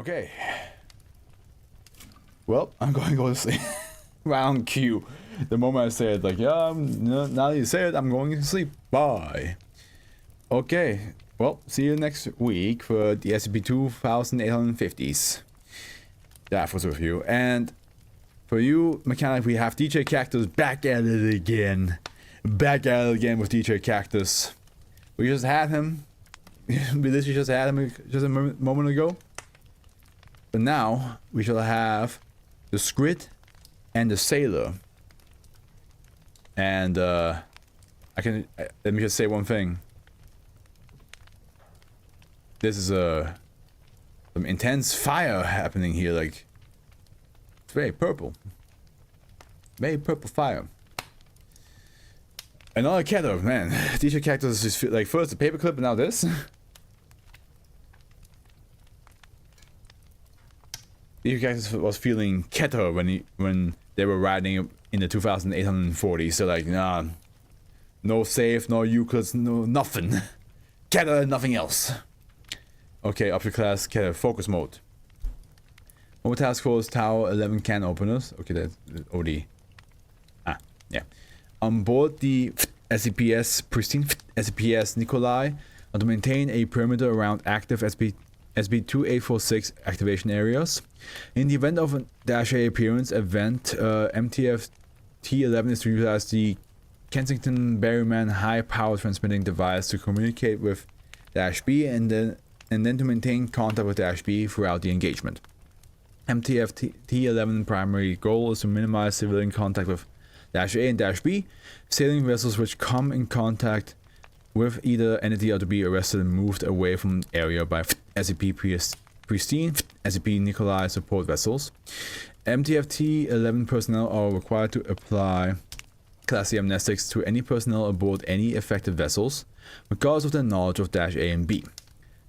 Okay. Well, I'm going to go to sleep. Round Q. The moment I say it, like, yeah, now that you say it, I'm going to sleep. Bye. Okay. Well, see you next week for the SCP-2850s. That was with you. And for you, Mechanic, we have DJ Cactus back at it again. Back at it again with DJ Cactus. We just had him. We literally just had him just a moment ago. But now, we shall have the Squid and the Sailor. And, let me just say one thing. This is some intense fire happening here, like, it's very purple. Very purple fire. Another Keter, man. DJ Cactus is like first the paperclip and now this. DJ Cactus was feeling Keter when they were riding in the 2840. So like, nah, no save, no Euclids, no nothing. Keter, nothing else. Okay, up to class Keter focus mode. Mobile task force Tower 11 can openers. Okay, that's already. Yeah. On board the SCP's pristine SCPS Nikolai are to maintain a perimeter around active SB2846 activation areas. In the event of a -A appearance event, MTF-T11 is to utilize the Kensington Berryman high power transmitting device to communicate with -B and then to maintain contact with -B throughout the engagement. MTF-T11 primary goal is to minimize civilian contact with -A and -B. Sailing vessels which come in contact with either entity are to be arrested and moved away from the area by SCP Pristine, SCP Nikolai support vessels. MTF-T11 personnel are required to apply Class C amnestics to any personnel aboard any affected vessels, regardless of their knowledge of -A and B.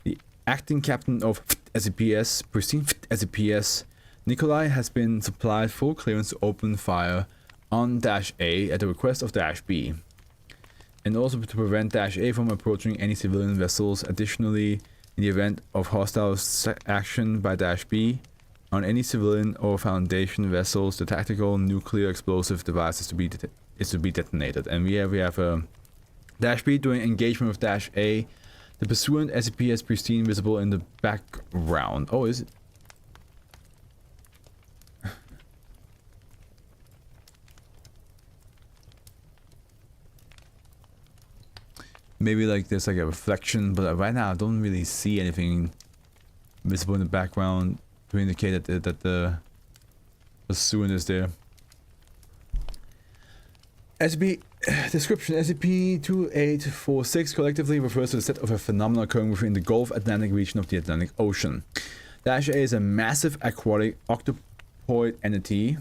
The acting captain of SCPS Pristine SCPS Nikolai has been supplied full clearance to open fire on -A at the request of -B, and also to prevent -A from approaching any civilian vessels. Additionally, in the event of hostile action by -B on any civilian or Foundation vessels, the tactical nuclear explosive device is to be detonated. And we have -B during engagement with -A. The pursuant SCPS Pristine visible in the background. Oh, is it? Maybe like there's like a reflection, but right now I don't really see anything visible in the background to indicate that the pursuant is there. SCP description: SCP-2846 collectively refers to the set of a phenomenon occurring within the Gulf Atlantic region of the Atlantic Ocean. -A is a massive aquatic octopoid entity.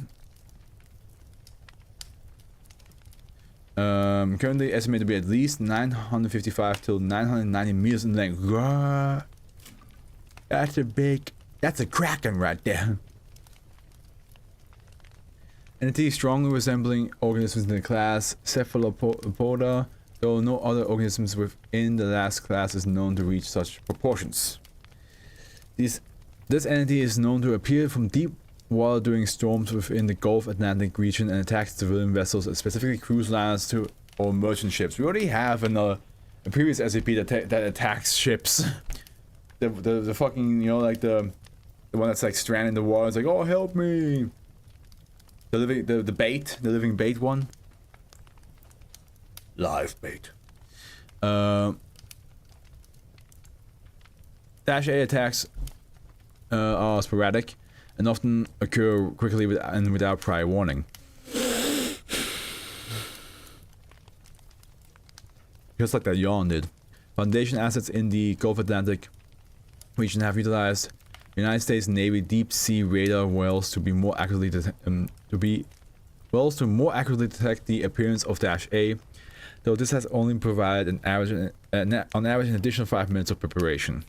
Currently estimated to be at least 955 till 990 meters in length. That's a kraken right there. Entity strongly resembling organisms in the class Cephalopoda, though no other organisms within the last class is known to reach such proportions. This entity is known to appear from deep water during storms within the Gulf Atlantic region and attacks civilian vessels, specifically cruise liners or merchant ships. We already have a previous SCP that attacks ships. The fucking, you know, like the one that's like stranded in the water. It's like, oh, help me! The living bait one. Live bait. -A attacks are sporadic and often occur quickly and without prior warning. Just like that yawn did. Foundation assets in the Gulf Atlantic region have utilized United States Navy deep sea radar wells to more accurately detect the appearance of -A, though this has only provided on average an additional 5 minutes of preparation.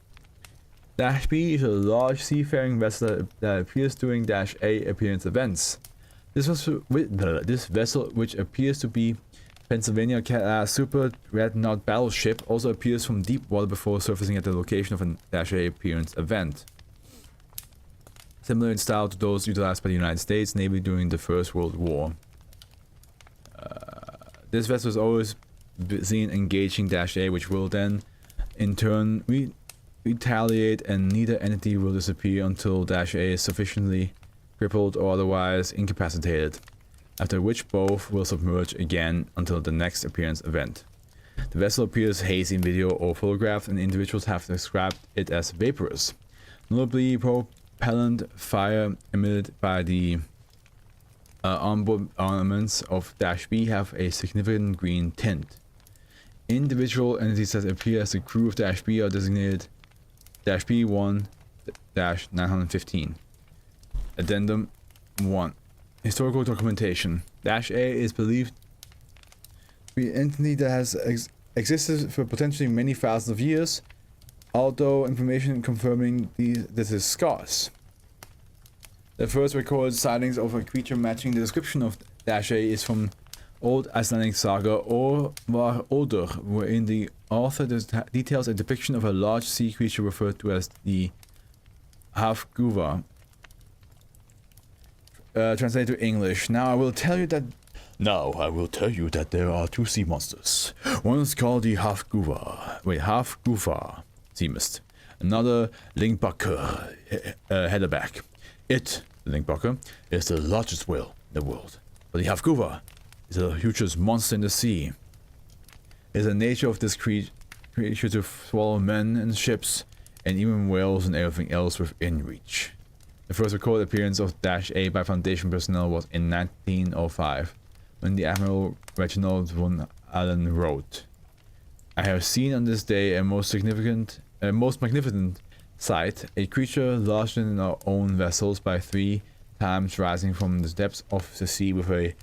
-B is a large seafaring vessel that appears during -A appearance events. This vessel, which appears to be Pennsylvania class Super Dreadnought battleship, also appears from deep water before surfacing at the location of an -A appearance event. similar in style to those utilized by the United States Navy during the First World War. This vessel is always seen engaging -A, which will then, in turn, retaliate, and neither entity will disappear until -A is sufficiently crippled or otherwise incapacitated, after which both will submerge again until the next appearance event. The vessel appears hazy in video or photograph, and individuals have described it as vaporous. Notably, propellant fire emitted by the onboard ornaments of -B have a significant green tint. Individual entities that appear as the crew of -B are designated -B1-915. Addendum 1. Historical documentation. -A is believed to be an entity that has existed for potentially many thousands of years, although information confirming this is scarce. The first recorded sightings of a creature matching the description of -A is from Old Icelandic saga Orvar Oldur, wherein the author details a depiction of a large sea creature referred to as the Hafguva. Translated to English. Now I will tell you that there are two sea monsters. One is called the Hafguva sea mist. Another Lingbakur heatherback. It, the Lingbakur, is the largest whale in the world. But the Hafguva is the hugest monster in the sea. It is the nature of this creature to swallow men and ships, and even whales and everything else within reach. The first recorded appearance of -A by Foundation personnel was in 1905, when the Admiral Reginald von Allen wrote, "I have seen on this day a most magnificent sight, a creature larger than our own vessels by 3 times, rising from the depths of the sea with a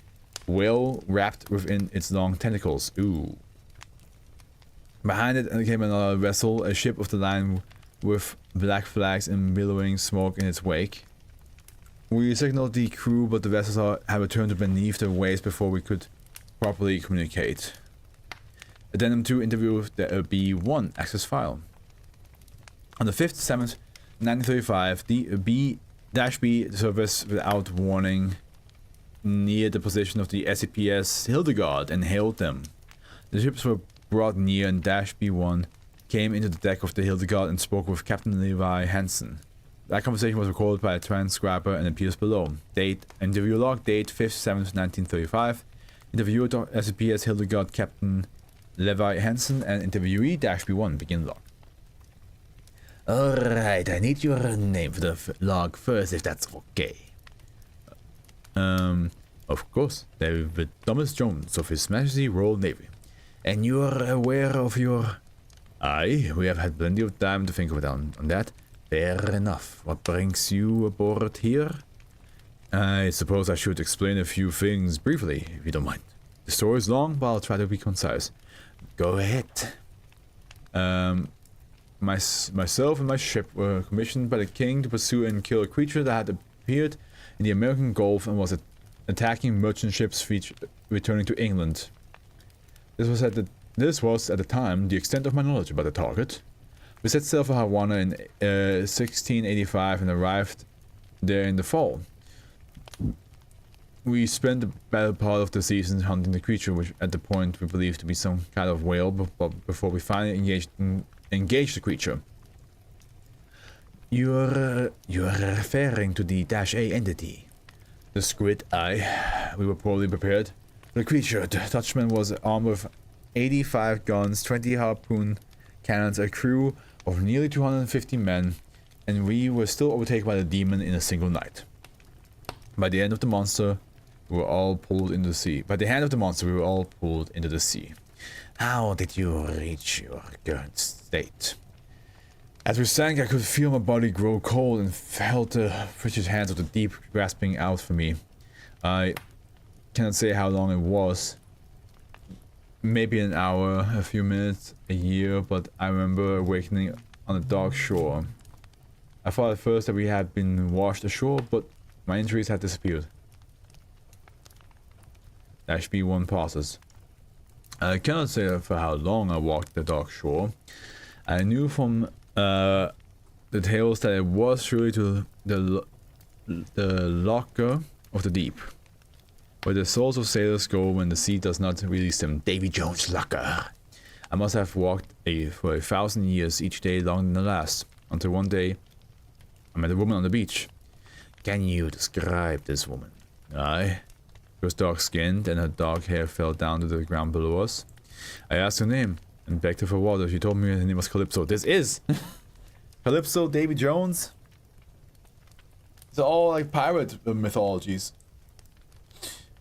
whale wrapped within its long tentacles." Ooh. Behind it came another vessel, a ship of the line with black flags and billowing smoke in its wake. We signaled the crew, but the vessels have returned to beneath the waves before we could properly communicate. Addendum 2 interview with the B1 access file. On the 5th, 7th, 1935, the B-B surfaced without warning near the position of the SCP's Hildegard and hailed them. The ships were brought near, and -B1 came into the deck of the Hildegard and spoke with Captain Levi Hansen. That conversation was recorded by a transcriber and appears below. Date, interview log, date 5th, 7th, 1935. Interviewer SCP's Hildegard, Captain Levi Hansen, and interviewee -B1, begin log. Alright, I need your name for the log first, if that's okay. Of course, David Thomas Jones of His Majesty Royal Navy. And you're aware of your... Aye, we have had plenty of time to think on that. Fair enough. What brings you aboard here? I suppose I should explain a few things briefly, if you don't mind. The story is long, but I'll try to be concise. Go ahead. Myself and my ship were commissioned by the king to pursue and kill a creature that had appeared in the American Gulf and was attacking merchant ships returning to England. This was at the time the extent of my knowledge about the target. We set sail for Havana in 1685 and arrived there in the fall. We spent the better part of the season hunting the creature, which at the point we believed to be some kind of whale, before we finally engaged the creature. You're referring to the -A entity. The Squid. Aye. We were poorly prepared. The creature, the Dutchman, was armed with 85 guns, 20 harpoon cannons, a crew of nearly 250 men, and we were still overtaken by the demon in a single night. By the end of the monster, we were all pulled into the sea. How did you reach your current state? As we sank, I could feel my body grow cold and felt the frigid hands of the deep grasping out for me. I cannot say how long it was. Maybe an hour, a few minutes, a year, but I remember awakening on a dark shore. I thought at first that we had been washed ashore, but my injuries had disappeared. -B1 passes. I cannot say for how long I walked the dark shore. I knew from the tales that it was surely to the the locker of the deep, where the souls of sailors go when the sea does not release them. Davy Jones' locker. I must have walked for 1,000 years, each day longer than the last, until one day I met a woman on the beach. Can you describe this woman? Aye. She was dark-skinned, and her dark hair fell down to the ground below us. I asked her name and begged her for water. She told me her name was Calypso. This is Calypso, Davy Jones. It's all like pirate mythologies.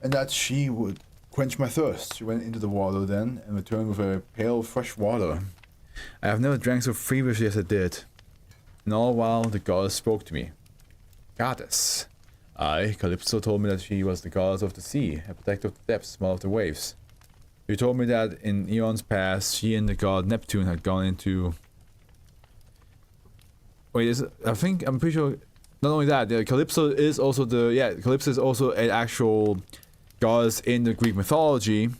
And that she would quench my thirst. She went into the water then and returned with a pail of fresh water. I have never drank so feverishly as I did. And all while the goddess spoke to me. Goddess. I, Calypso, told me that she was the goddess of the sea, a protector of the depths, small of the waves. She told me that in eons past, she and the god Neptune had gone into... Wait, I'm pretty sure... Not only that, Calypso is also the... Yeah, Calypso is also an actual goddess in the Greek mythology.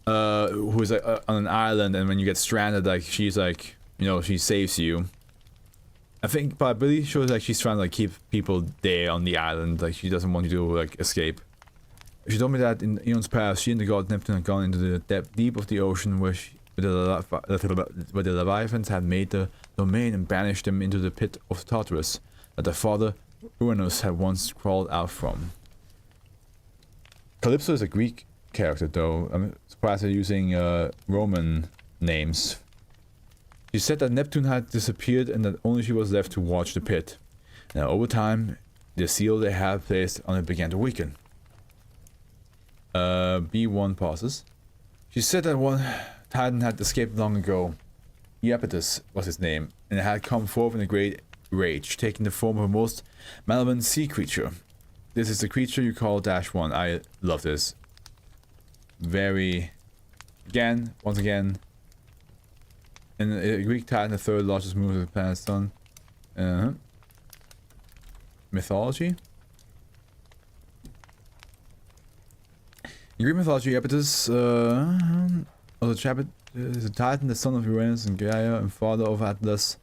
Who is like, on an island, and when you get stranded, like, she's like... You know, she saves you. I think, but I believe she was like she's trying to like keep people there on the island, like she doesn't want you to like escape. She told me that in eons past, she and the god Neptune had gone into the deep of the ocean where the Leviathans had made the domain and banished them into the pit of Tartarus that their father Uranus had once crawled out from. Calypso is a Greek character though. I'm surprised they're using Roman names. She said that Neptune had disappeared and that only she was left to watch the pit. Now, over time, the seal they had placed on it began to weaken. B1 pauses. She said that one titan had escaped long ago. Iapetus was his name, and it had come forth in a great rage, taking the form of a most malevolent sea creature. This is the creature you call -1. I love this. Very... once again... In a Greek titan, the third largest moon of the planet's sun. Mythology? In Greek mythology, Iapetus is a titan, the son of Uranus and Gaia, and father of Atlas.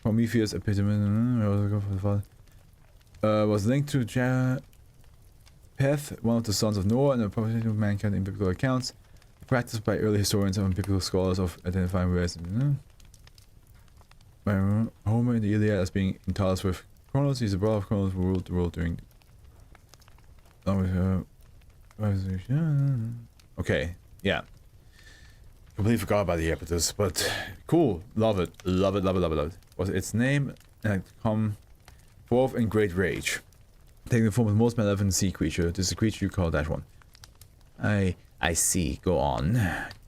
Prometheus, was linked to Japheth, one of the sons of Noah, and the population of mankind in biblical accounts. Practiced by early historians and biblical scholars of identifying race. By Homer in the Iliad as being in Taurus with Kronos. He's the brother of Kronos who ruled the world during... Okay, yeah. Completely forgot about the Iapetus, but cool. Love it. Love it, love it, love it, love it. Was its name and had come forth in great rage. Taking the form of the most malevolent sea creature. This is a creature you call -1. I see. Go on.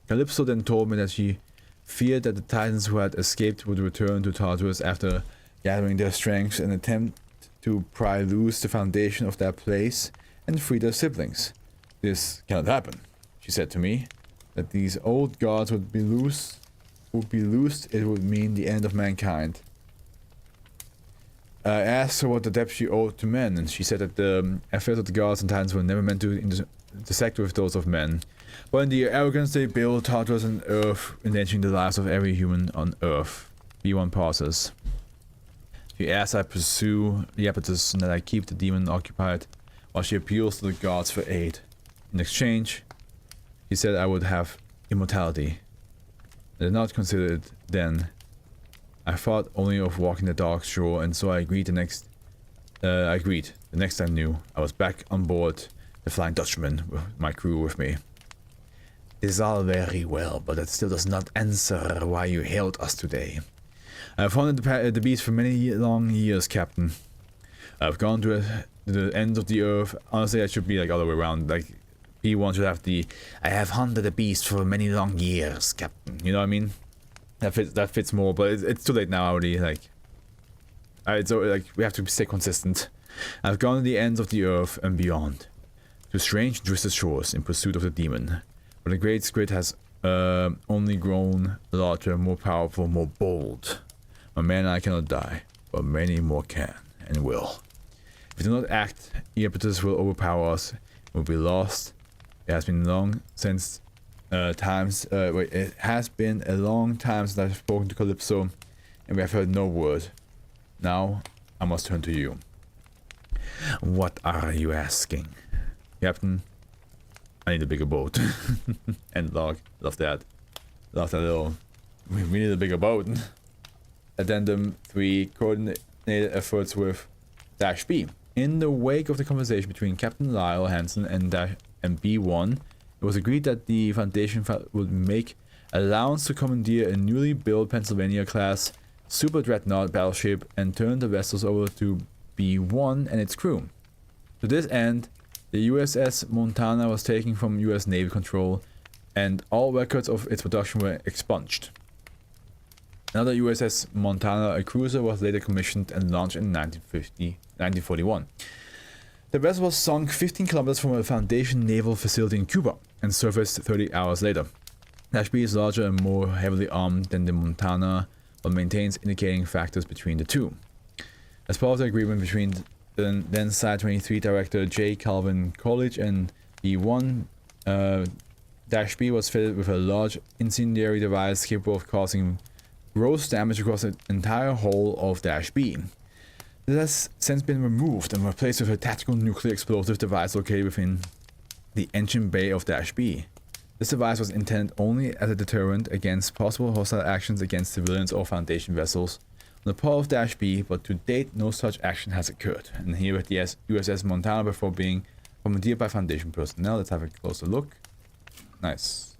Calypso then told me that she feared that the titans who had escaped would return to Tartarus after gathering their strength and attempt to pry loose the foundation of that place and free their siblings. This cannot happen, she said to me. That these old gods would be loosed, it would mean the end of mankind. I asked her what the debt she owed to men, and she said that the affairs of the gods and titans were never meant to intersect with those of men. But in their arrogance they built Tartarus and Earth, endangering the lives of every human on Earth. B1 pauses. She asks I pursue Iapetus and that I keep the demon occupied while she appeals to the gods for aid. In exchange, he said I would have immortality. I did not consider it then. I thought only of walking the dark shore, and so I agreed the next I knew, I was back on board the Flying Dutchman with my crew with me. It is all very well, but that still does not answer why you hailed us today. I have hunted the beast for many long years, Captain. I have gone to the ends of the earth. Honestly, I should be like all the way around. Like, P1 should have the I have hunted the beast for many long years, Captain. You know what I mean? That fits more, but it's too late now already. Like, we have to stay consistent. I've gone to the ends of the earth and beyond, to strange twisted shores in pursuit of the demon. But the great Squid has only grown larger, more powerful, more bold. My man and I cannot die, but many more can and will. If we do not act, Iapetus will overpower us and we'll be lost. It has been long since it has been a long time since I've spoken to Calypso, and we have heard no word. Now, I must turn to you. What are you asking? Captain, I need a bigger boat. And log. Love that. Love that little... We need a bigger boat. Addendum 3. Coordinated efforts with -B. In the wake of the conversation between Captain Lyle Hansen and B1, it was agreed that the Foundation would make allowance to commandeer a newly built Pennsylvania-class super dreadnought battleship and turn the vessels over to B1 and its crew. To this end, the USS Montana was taken from US Navy control, and all records of its production were expunged. Another USS Montana, a cruiser, was later commissioned and launched in 1941. The vessel was sunk 15 kilometers from a Foundation naval facility in Cuba and surfaced 30 hours later. -B is larger and more heavily armed than the Montana, but maintains indicating factors between the two. As part of the agreement between the then Site 23 Director J. Calvin Coolidge and B1, -B was fitted with a large incendiary device capable of causing gross damage across the entire hull of -B. This has since been removed and replaced with a tactical nuclear explosive device located within the engine bay of -B. This device was intended only as a deterrent against possible hostile actions against civilians or Foundation vessels on the part of -B, but to date no such action has occurred. And here with the USS Montana before being commandeered by Foundation personnel. Let's have a closer look. Nice.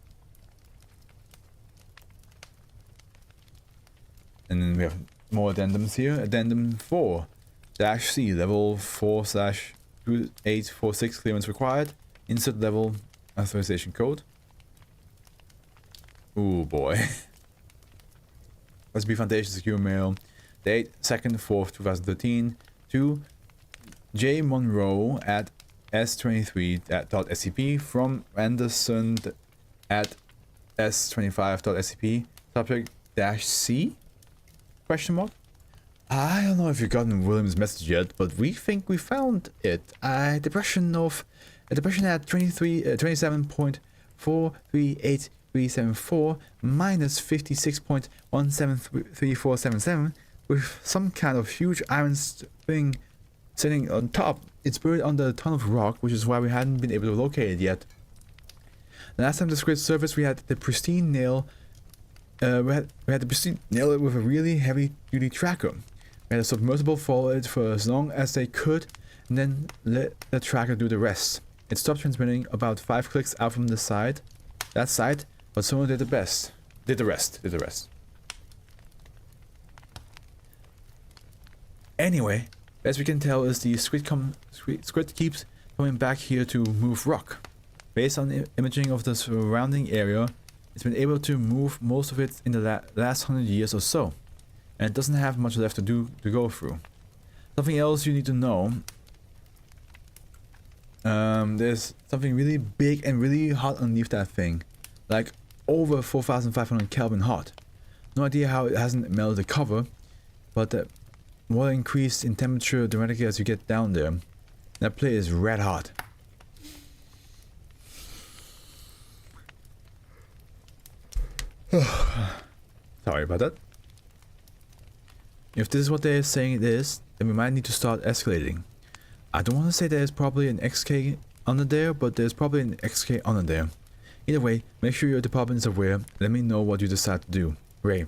And then we have more addendums here. Addendum 4-C, level 4/2846 clearance required. Insert level authorization code. Ooh boy. SCP Foundation Secure Mail. Date 2nd 4th 2013 to J. Monroe at s23.scp from Anderson at s25.scp. Subject -C? Question mark? I don't know if you've gotten William's message yet, but we think we found it. A depression at 27.438374 minus 56.173477 with some kind of huge iron thing sitting on top. It's buried under a ton of rock, which is why we hadn't been able to locate it yet. The last time the Squid surfaced, we had the pristine nail. We had the pristine nail it with a really heavy-duty tracker. We had a submersible follow it for as long as they could, and then let the tracker do the rest. It stopped transmitting about 5 clicks out from the side. That side, but someone did the rest. Anyway, as we can tell, is the Squid keeps coming back here to move rock. Based on the imaging of the surrounding area, it's been able to move most of it in the last 100 years or so, and it doesn't have much left to go through. Something else you need to know. There's something really big and really hot underneath that thing, like over 4,500 Kelvin hot. No idea how it hasn't melted the cover, but the water increased in temperature dramatically as you get down there. That plate is red hot. Sorry about that. If this is what they're saying it is, then we might need to start escalating. I don't want to say there's probably an XK under there, but there's probably an XK under there. Either way, make sure your department is aware. Let me know what you decide to do. Ray.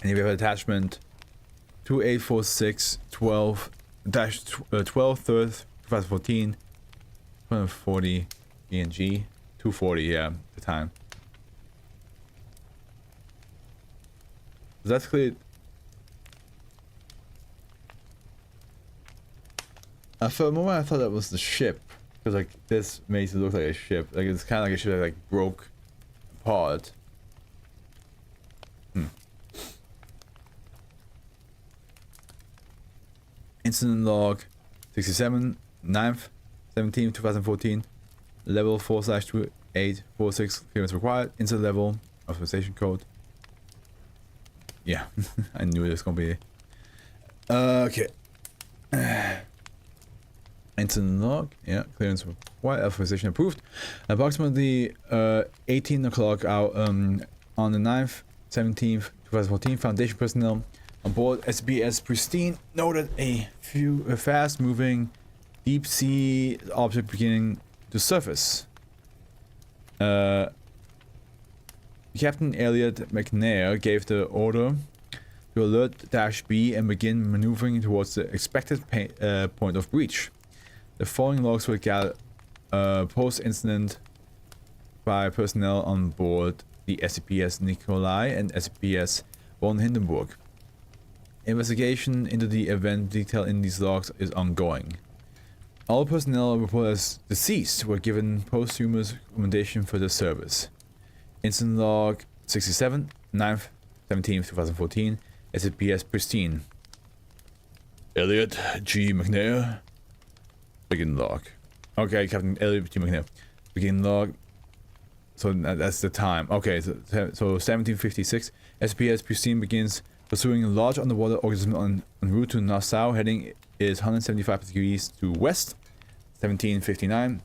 And we have an attachment 2846 12 3rd 2014 240 ENG 240, yeah, the time. That's clear. For a moment I thought that was the ship, because like this makes it look like a ship. Like it's kind of like a ship that like broke apart. Incident log 67 9th 17th 2014 level 4/2846 clearance required. Incident level authorization code. Yeah, I knew it was gonna be. Okay. Incident log, yeah, clearance required, authorization approved. Approximately 18 o'clock out on the 9th, 17th, 2014, Foundation personnel on board SBS Pristine noted a fast-moving Deep sea object beginning to surface. Captain Elliot McNair gave the order to alert -B and begin maneuvering towards the expected point of breach. The following logs were gathered post-incident by personnel on board the SCPS Nikolai and SCPS von Hindenburg. Investigation into the event detailed in these logs is ongoing. All personnel reported as deceased were given posthumous commendation for their service. Incident log 67, 9th, 17th, 2014, SCPS Pristine. Elliot G. McNair. Begin log. Okay, Captain Elliot G. McNair. Begin log. So that's the time. Okay, so 1756, SCPS Pristine begins pursuing a large underwater organism en route to Nassau. Heading is 175 degrees to west. 1759,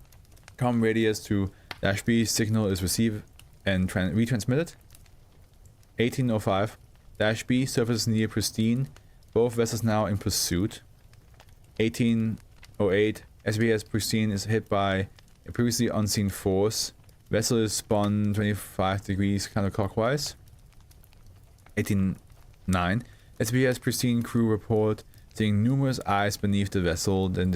comm radius to -B, signal is received and retransmitted. 1805, -B, surface near Pristine, both vessels now in pursuit. 1808, SCPS Pristine is hit by a previously unseen force. Vessel is spun 25 degrees counterclockwise. 1809, SCPS Pristine crew report seeing numerous eyes beneath the vessel, then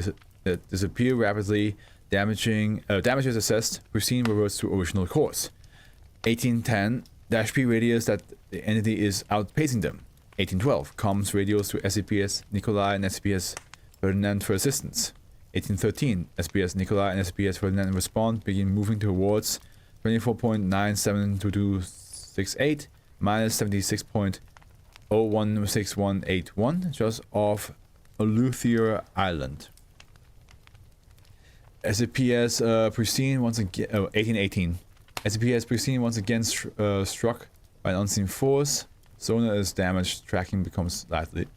disappear rapidly. Damages assessed. Pristine reverts to original course. 1810, -B radius that the entity is outpacing them. 1812, comms radios to SCPS Nikolai and SCPS Ferdinand for assistance. 1813, SCPS Nikolai and SCPS Ferdinand respond, begin moving towards 24.972268 minus 76.016181, just off Eleuthera Island. SCPS Pristine once again. 1818. SCPS Pristine once again struck by an unseen force. Sonar is damaged. Tracking becomes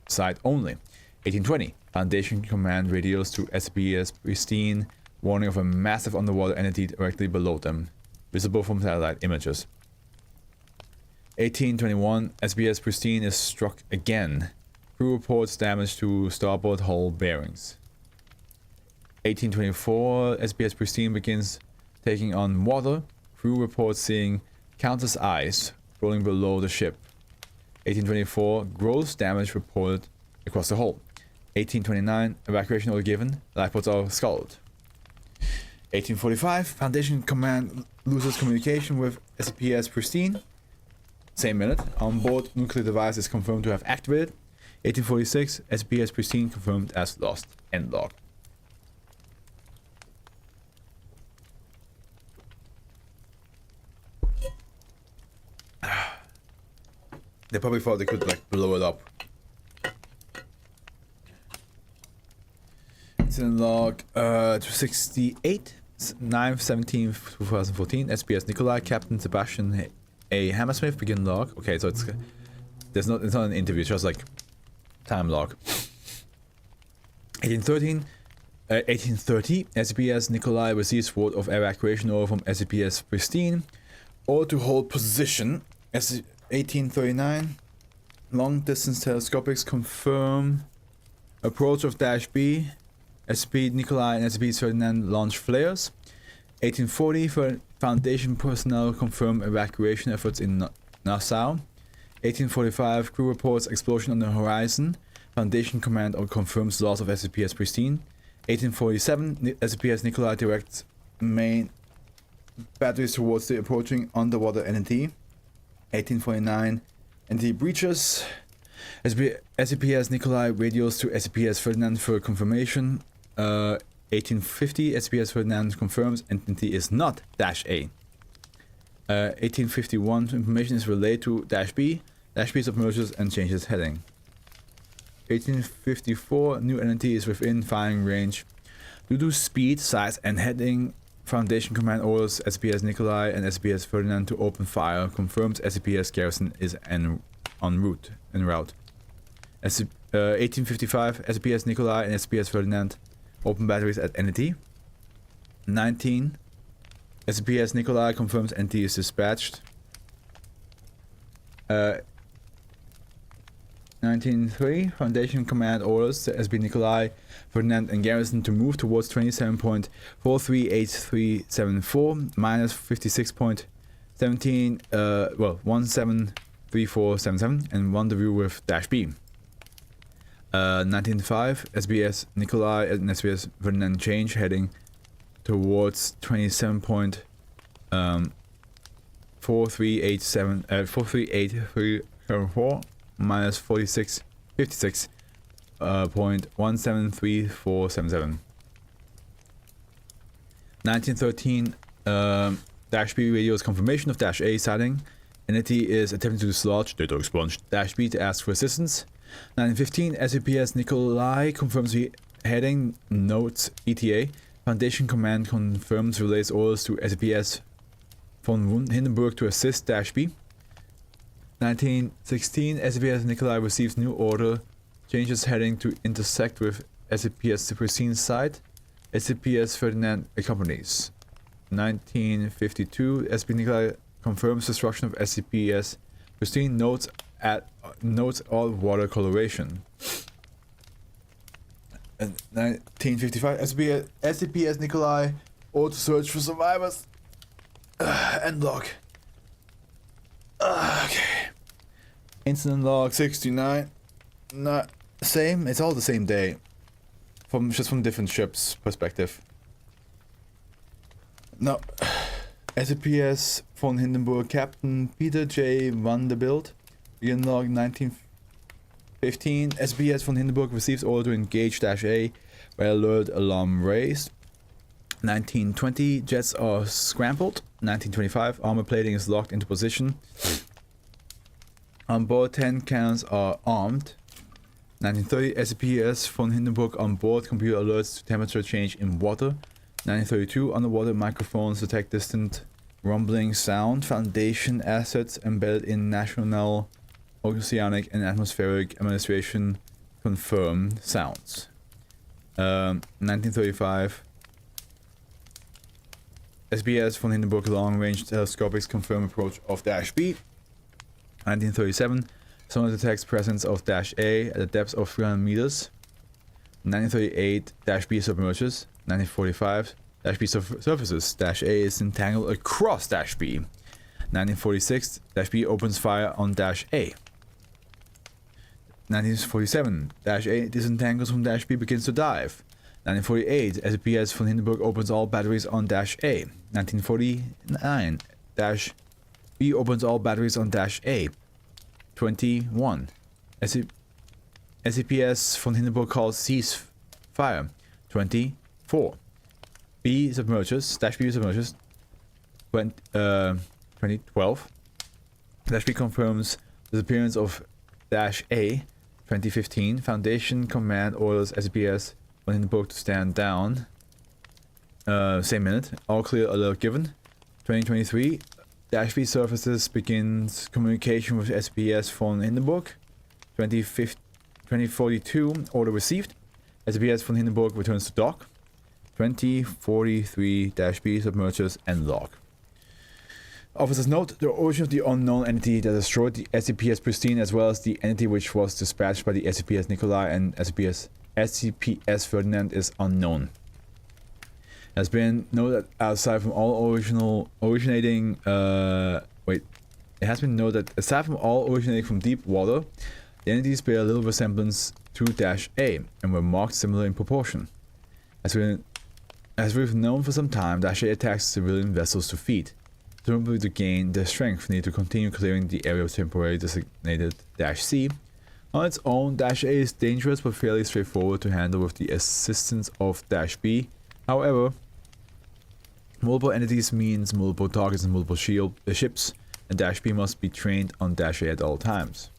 sight only. 1820. Foundation command radios to SCPS Pristine, warning of a massive underwater entity directly below them, visible from satellite images. 1821. SCPS Pristine is struck again. Crew reports damage to starboard hull bearings. 1824, SCPS Pristine begins taking on water. Crew reports seeing countless eyes rolling below the ship. 1824, gross damage reported across the hull. 1829, evacuation order given. Lifeboats are scuttled. 1845, Foundation Command loses communication with SCPS Pristine. Same minute. On-board nuclear device is confirmed to have activated. 1846, SCPS Pristine confirmed as lost. End log. They probably thought they could like blow it up. Incident log 68, 9th, 17th, 2014. SCPS Nikolai, Captain Sebastian A. Hammersmith. Begin log. Okay, so it's not an interview, it's just like time log. 1830, SCPS Nikolai receives word of evacuation order from SCPS Pristine, or to hold position. 1839, long distance telescopics confirm approach of -B. SCP Nikolai and SCP Ferdinand launch flares. 1840, Foundation personnel confirm evacuation efforts in Nassau. 1845, crew reports explosion on the horizon. Foundation command confirms loss of SCPS Pristine. 1847, SCPS Nikolai directs main batteries towards the approaching underwater entity. 1849, entity breaches. SCPS Nikolai radios to SCPS Ferdinand for confirmation. 1850, SCPS Ferdinand confirms entity is not -A. 1851, information is relayed to -B. -B submerges and changes heading. 1854, new entity is within firing range. Due to speed, size, and heading, Foundation command orders SCPS Nikolai and SCPS Ferdinand to open fire. Confirms SCPS garrison is en route. 1855, SCPS Nikolai and SCPS Ferdinand open batteries at entity. 19, SCPS Nikolai confirms entity is dispatched. 1903, Foundation command orders the SB Nikolai, Ferdinand, and Garrison to move towards 27.438374 minus 56.17, 173477, and rendezvous with Dash B. 1905, SBS Nikolai and SBS Ferdinand change heading towards 43834 minus 46.173477. 1913, Dash B radios confirmation of Dash A sighting. Entity is attempting to dislodge data expunge Dash B to ask for assistance. 1915, SCPS Nikolai confirms the heading, notes ETA. Foundation command confirms relays orders to SCPS von Hindenburg to assist Dash B. 1916, SCPS Nikolai receives new order, changes heading to intersect with SCPS Pristine site. SCPS Ferdinand accompanies. 1952, SCP Nikolai confirms destruction of SCPS Pristine, notes all water coloration. 1955, SCPS Nikolai order to search for survivors. End log. Okay. Incident log 69. Not same. It's all the same day. Just from different ships' perspective. No. SCPS von Hindenburg Captain Peter J. Vanderbilt. Begin log 1915. SBS von Hindenburg receives order to engage Dash A by alert alarm raised. 1920, jets are scrambled. 1925, armor plating is locked into position. On board, 10 cannons are armed. 1930, SCPS von Hindenburg on board, computer alerts to temperature change in water. 1932, underwater microphones detect distant rumbling sound. Foundation assets embedded in National Oceanic and Atmospheric Administration confirm sounds. 1935, SBS von Hindenburg long-range telescopics confirm approach of Dash B. 1937, sonar detects presence of Dash A at a depth of 300 meters. 1938, Dash B submerges. 1945, Dash B surfaces. Dash A is entangled across Dash B. 1946, Dash B opens fire on Dash A. 1947, Dash A disentangles from Dash B, begins to dive. 1948, SCPS von Hindenburg opens all batteries on Dash A. 1949, Dash B opens all batteries on Dash A. 21, SCPS von Hindenburg calls cease fire. 24, B submerges. Dash B submerges. 2012, Dash B confirms the disappearance of Dash A. 2015, Foundation command orders SCPS von Hindenburg to stand down. Same minute. All clear alert given. 2023, Dash B surfaces, begins communication with SCPS von Hindenburg. 2042, order received. SCPS von Hindenburg returns to dock. 2043, Dash B submerges and log. Officers note the origin of the unknown entity that destroyed the SCPS Pristine, as well as the entity which was dispatched by the SCPS Nikolai and SCPS Ferdinand, is unknown. It has been noted that aside from all originating from deep water, the entities bear a little resemblance to Dash A and were marked similar in proportion. As we've known for some time, Dash A attacks civilian vessels to feed, presumably to gain the strength needed to continue clearing the area of temporarily designated Dash C. On its own, Dash A is dangerous but fairly straightforward to handle with the assistance of Dash B. However, multiple entities means multiple targets and multiple ships, and Dash B must be trained on Dash A at all times.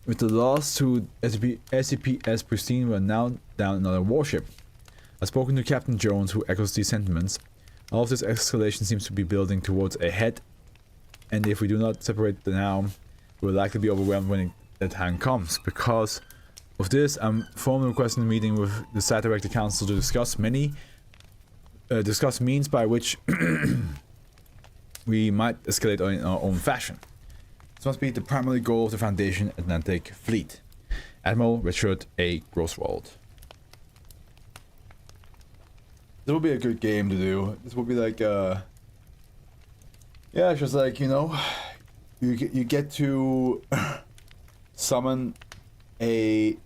With the loss to SCPS Pristine, we are now down another warship. I've spoken to Captain Jones, who echoes these sentiments. All of this escalation seems to be building towards a head, and if we do not separate now, we will likely be overwhelmed when the time comes. Because of this, I'm formally requesting a meeting with the Site Director Council to discuss means by which we might escalate in our own fashion. This must be the primary goal of the Foundation Atlantic Fleet. Admiral Richard A. Groswald. This would be a good game to do. This would be like, yeah, it's just like, you know, you get to summon a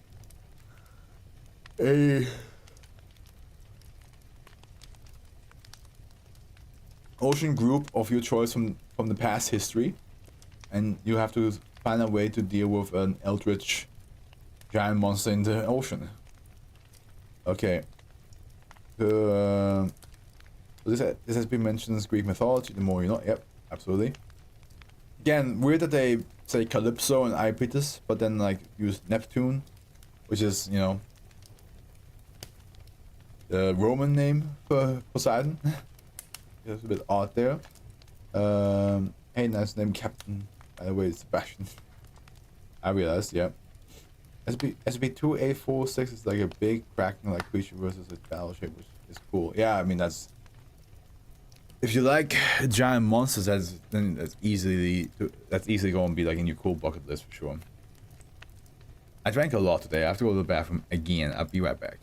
ocean group of your choice from the past history, and you have to find a way to deal with an eldritch giant monster in the ocean. Okay. So this has been mentioned in Greek mythology. The more you know. Yep, absolutely. Again, weird that they say Calypso and Iapetus, but then like use Neptune, which is, you know, the Roman name for Poseidon. It's a bit odd there. Hey, nice name, Captain. By the way, Sebastian. I realized, yeah. SCP-2846 is like a big Kraken-like creature versus a battleship, which is cool. Yeah, I mean that's. If you like giant monsters, that's easily going to be like in your cool bucket list for sure. I drank a lot today. I have to go to the bathroom again. I'll be right back.